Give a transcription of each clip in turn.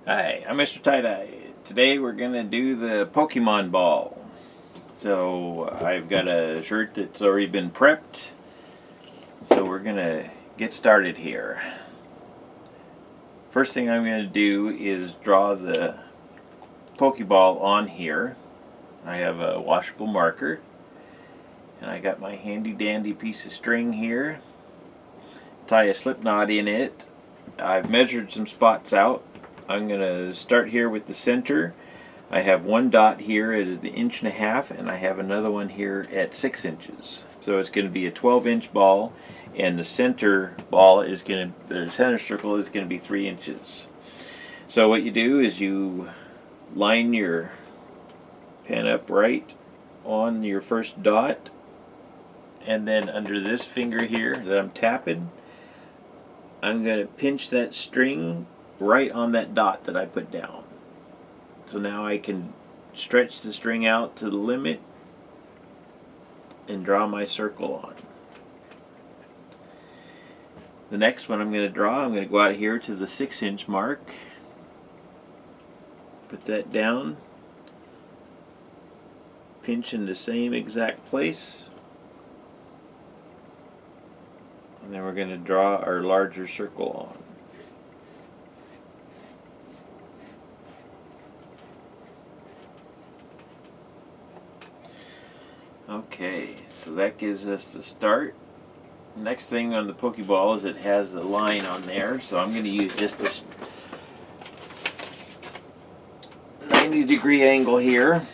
Hi, I'm Mr.TieDye. Today we're going to do the Pokemon ball. So I've got a shirt that's already been prepped. So we're going to get started here. First thing I'm going to do is draw the Pokeball on here. I have a washable marker. And I got my handy dandy piece of string here. Tie a slip knot in it. I've measured some spots out. I'm going to start here with the center. I have one dot here at 1.5 inches, and I have another one here at 6 inches. So it's going to be a 12-inch ball, and the center ball is going to, the center circle is going to be 3 inches. So what you do is you line your pen up right on your first dot, and then under this finger here that I'm tapping, I'm going to pinch that string right on that dot that I put down. So now I can stretch the string out to the limit and draw my circle on. The next one I'm going to draw, I'm going to go out here to the 6-inch mark, put that down, pinch in the same exact place, and then we're going to draw our larger circle on. Okay, so that gives us the start. Next thing on the Pokeball is it has a line on there, so I'm going to use just a 90-degree angle here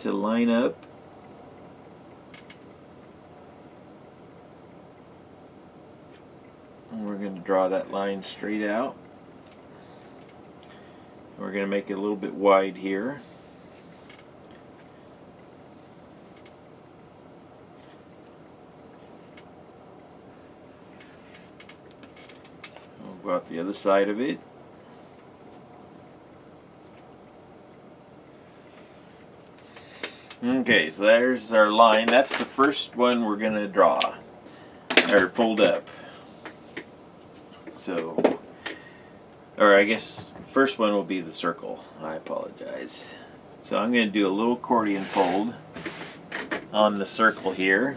to line up. And we're going to draw that line straight out. We're going to make it a little bit wide here. We'll go out the other side of it. Okay, so there's our line. That's the first one we're going to draw, or fold up. So, or I guess first one will be the circle. I apologize. So I'm going to do a little accordion fold on the circle here.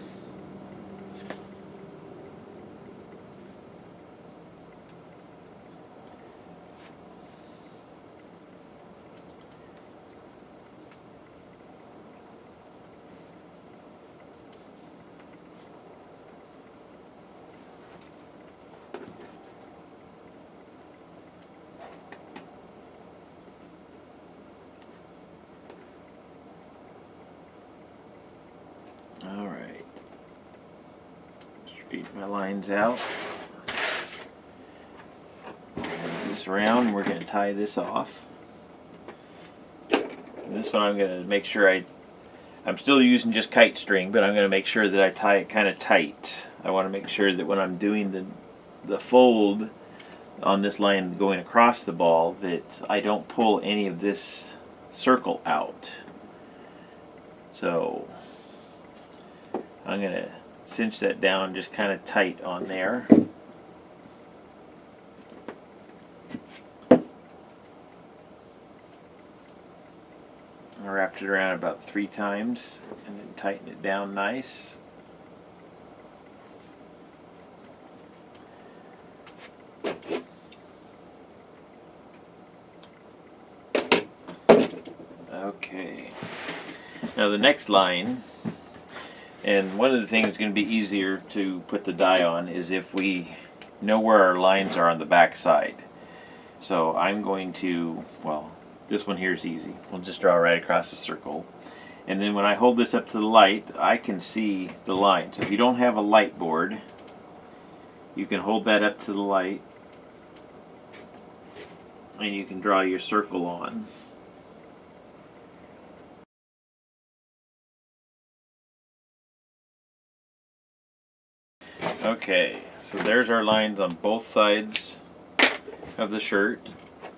Alright. Straighten my lines out. Move this around, we're going to tie this off. And this one I'm going to make sure I'm still using just kite string, but I'm going to make sure that I tie it kind of tight. I want to make sure that when I'm doing the fold on this line going across the ball that I don't pull any of this circle out. So I'm going to cinch that down just kind of tight on there. I wrapped it around about 3 times and then tighten it down nice. Okay. Now the next line, and one of the things that's going to be easier to put the die on is if we know where our lines are on the back side. So I'm going to, well, this one here is easy. We'll just draw right across the circle. And then when I hold this up to the light, I can see the lines. If you don't have a light board, you can hold that up to the light and you can draw your circle on. Okay, so there's our lines on both sides of the shirt.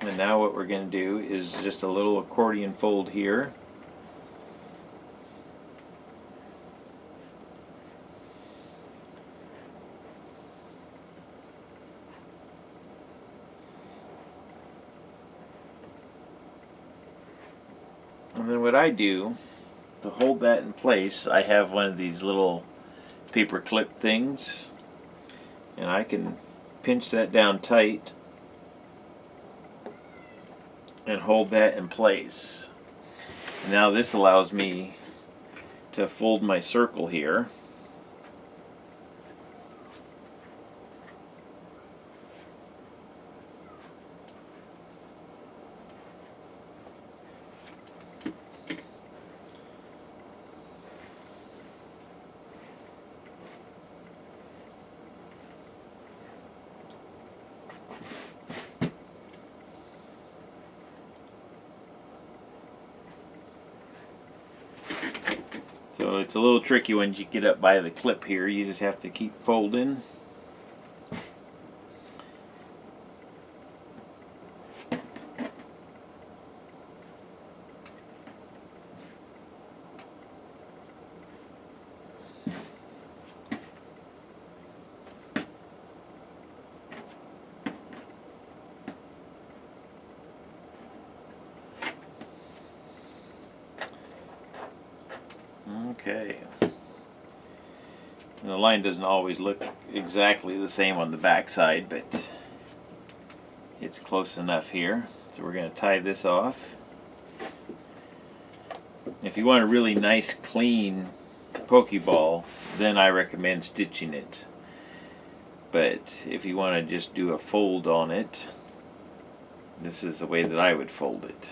And now what we're going to do is just a little accordion fold here. And then what I do to hold that in place, I have one of these little paper clip things, and I can pinch that down tight and hold that in place. And now this allows me to fold my circle here. So it's a little tricky when you get up by the clip here. You just have to keep folding. Okay. And the line doesn't always look exactly the same on the back side, but it's close enough here. So we're going to tie this off. If you want a really nice clean pokeball, then I recommend stitching it. But if you want to just do a fold on it, this is the way that I would fold it.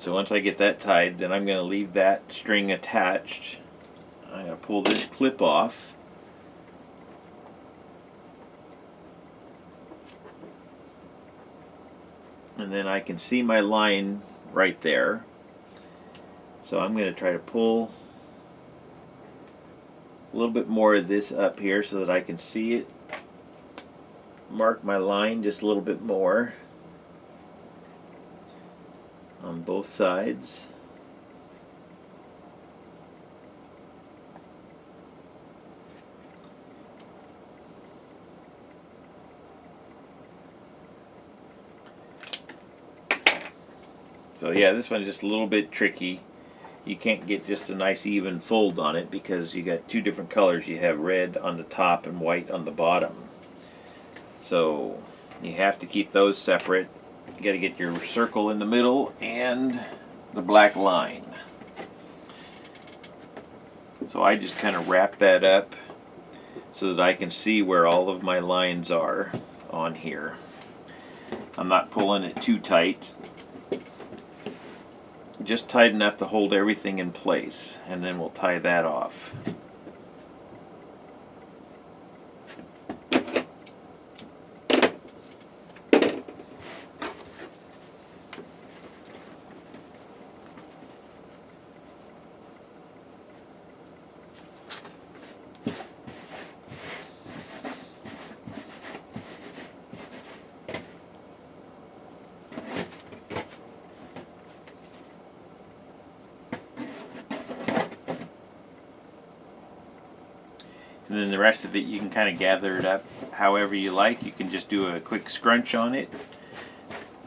So once I get that tied, then I'm going to leave that string attached. I'm going to pull this clip off. And then I can see my line right there. So I'm going to try to pull a little bit more of this up here so that I can see it. Mark my line just a little bit more on both sides. So yeah, this one's just a little bit tricky. You can't get just a nice even fold on it because you got two different colors. You have red on the top and white on the bottom. So you have to keep those separate. You got to get your circle in the middle and the black line. So I just kind of wrap that up so that I can see where all of my lines are on here. I'm not pulling it too tight. Just tight enough to hold everything in place, and then we'll tie that off. And then the rest of it you can kind of gather it up however you like. You can just do a quick scrunch on it.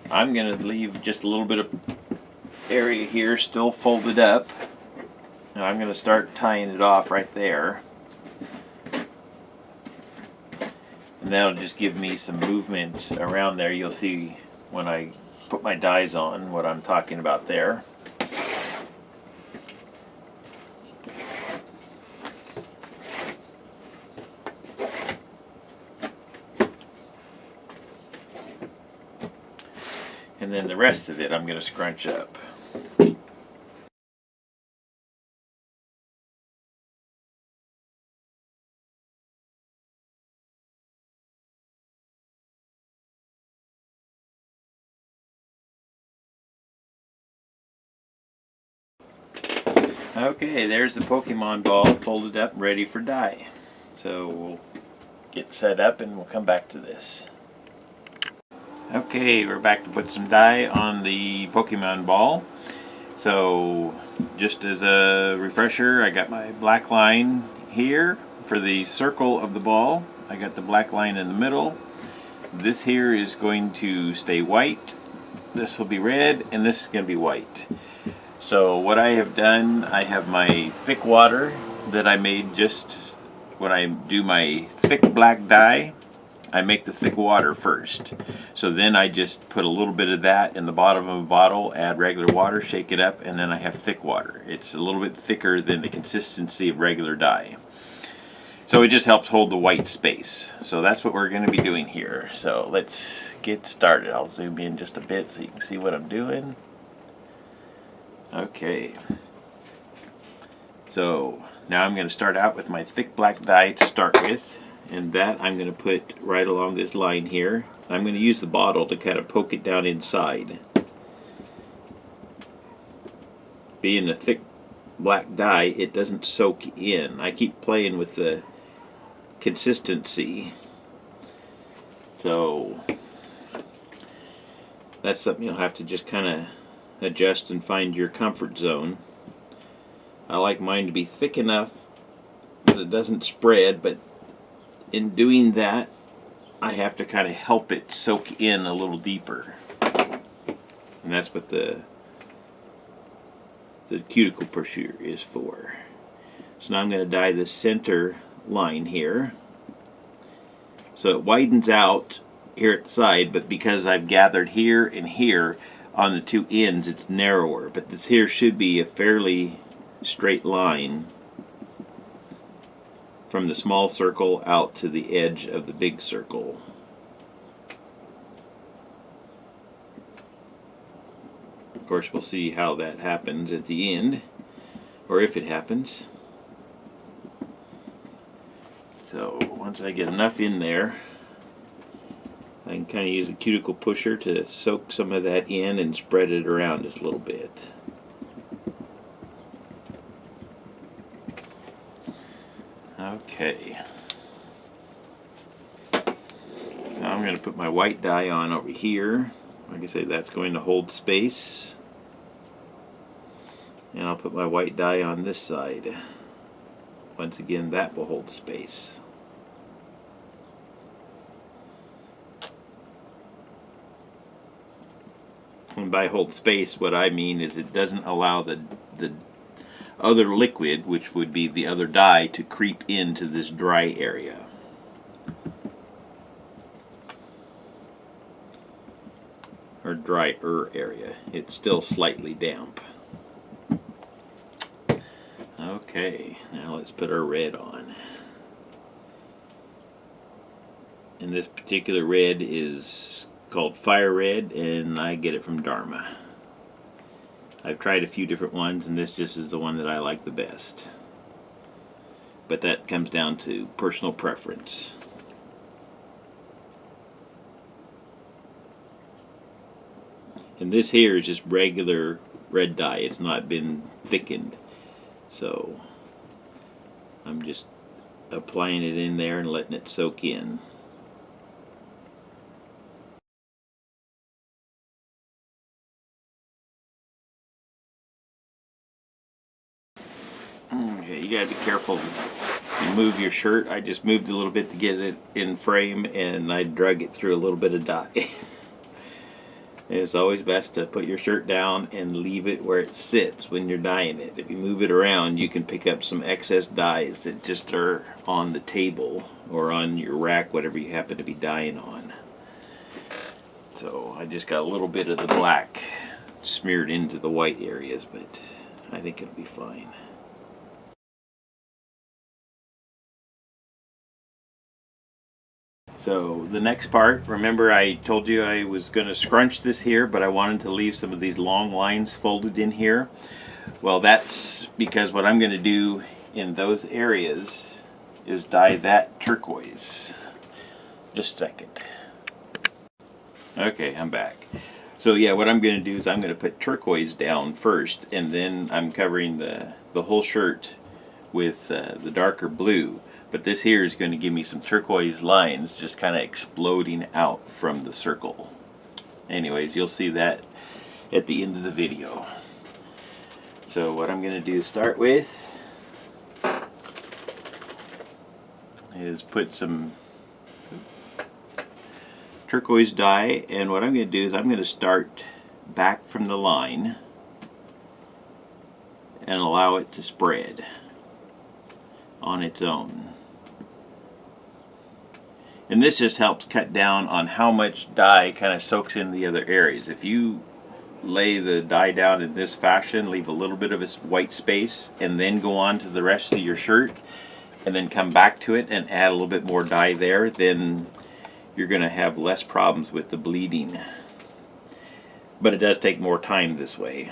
I'm going to leave just a little bit of area here still folded up. And I'm going to start tying it off right there. And that'll just give me some movement around there. You'll see when I put my dies on what I'm talking about there. And then the rest of it I'm going to scrunch up. Okay, there's the Pokemon ball folded up and ready for dye. So we'll get set up and we'll come back to this. Okay, we're back to put some dye on the Pokemon ball. So just as a refresher, I got my black line here for the circle of the ball. I got the black line in the middle. This here is going to stay white, this will be red, and this is going to be white. So what I have done, I have my thick water that I made just when I do my thick black dye. I make the thick water first. So then I just put a little bit of that in the bottom of a bottle, add regular water, shake it up, and then I have thick water. It's a little bit thicker than the consistency of regular dye. So it just helps hold the white space. So that's what we're going to be doing here. So let's get started. I'll zoom in just a bit so you can see what I'm doing. Okay. So now I'm going to start out with my thick black dye to start with. And that I'm going to put right along this line here. I'm going to use the bottle to kind of poke it down inside. Being a thick black dye, it doesn't soak in. I keep playing with the consistency. So that's something you'll have to just kind of adjust and find your comfort zone. I like mine to be thick enough that it doesn't spread, but in doing that, I have to kind of help it soak in a little deeper. And that's what the cuticle pusher is for. So now I'm going to dye the center line here. So it widens out here at the side, but because I've gathered here and here on the two ends, it's narrower. But this here should be a fairly straight line from the small circle out to the edge of the big circle. Of course, we'll see how that happens at the end, or if it happens. So once I get enough in there, I can kind of use a cuticle pusher to soak some of that in and spread it around just a little bit. Okay. Now I'm going to put my white dye on over here. Like I say, that's going to hold space. And I'll put my white dye on this side. Once again, that will hold space. And by hold space, what I mean is it doesn't allow the other liquid, which would be the other dye, to creep into this dry area. Or drier area. It's still slightly damp. Okay, now let's put our red on. And this particular red is called Fire Red, and I get it from Dharma. I've tried a few different ones, and this just is the one that I like the best. But that comes down to personal preference. And this here is just regular red dye. It's not been thickened. So I'm just applying it in there and letting it soak in. Okay, you gotta be careful. You move your shirt. I just moved a little bit to get it in frame, and I drug it through a little bit of dye. It's always best to put your shirt down and leave it where it sits when you're dyeing it. If you move it around, you can pick up some excess dyes that just are on the table or on your rack, whatever you happen to be dyeing on. So I just got a little bit of the black smeared into the white areas, but I think it'll be fine. So the next part, remember I told you I was going to scrunch this here, but I wanted to leave some of these long lines folded in here. Well, that's because what I'm going to do in those areas is dye that turquoise. Just a second. Okay, I'm back. So yeah, what I'm going to do is I'm going to put turquoise down first, and then I'm covering the whole shirt with the darker blue. But this here is going to give me some turquoise lines just kind of exploding out from the circle. Anyways, you'll see that at the end of the video. So what I'm going to do to start with is put some turquoise dye, and what I'm going to do is I'm going to start back from the line and allow it to spread on its own. And this just helps cut down on how much dye kind of soaks in the other areas. If you lay the dye down in this fashion, leave a little bit of this white space, and then go on to the rest of your shirt, and then come back to it and add a little bit more dye there, then you're going to have less problems with the bleeding. But it does take more time this way.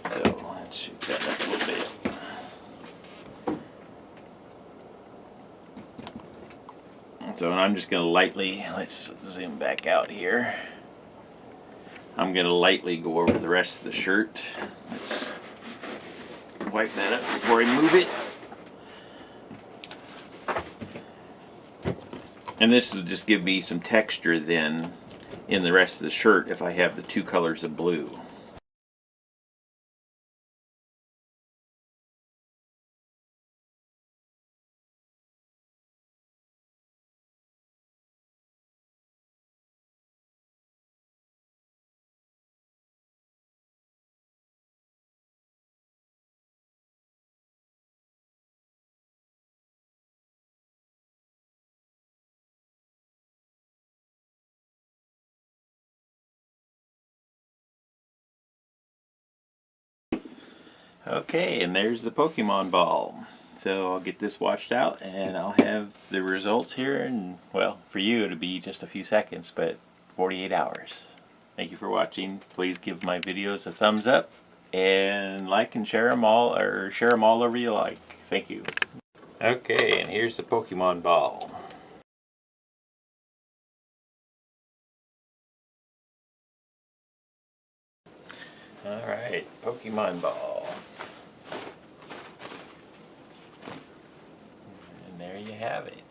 So let's shoot that up a little bit. So I'm just going to lightly, let's zoom back out here. I'm going to lightly go over the rest of the shirt. Let's wipe that up before I move it. And this will just give me some texture then in the rest of the shirt if I have the two colors of blue. Okay, and there's the Pokemon ball. So I'll get this washed out and I'll have the results here, and well, for you it'll be just a few seconds, but 48 hours. Thank you for watching. Please give my videos a thumbs up and like and share them all, or share them all over you like. Thank you. Okay, and here's the Pokemon ball. Alright, Pokemon ball. And there you have it.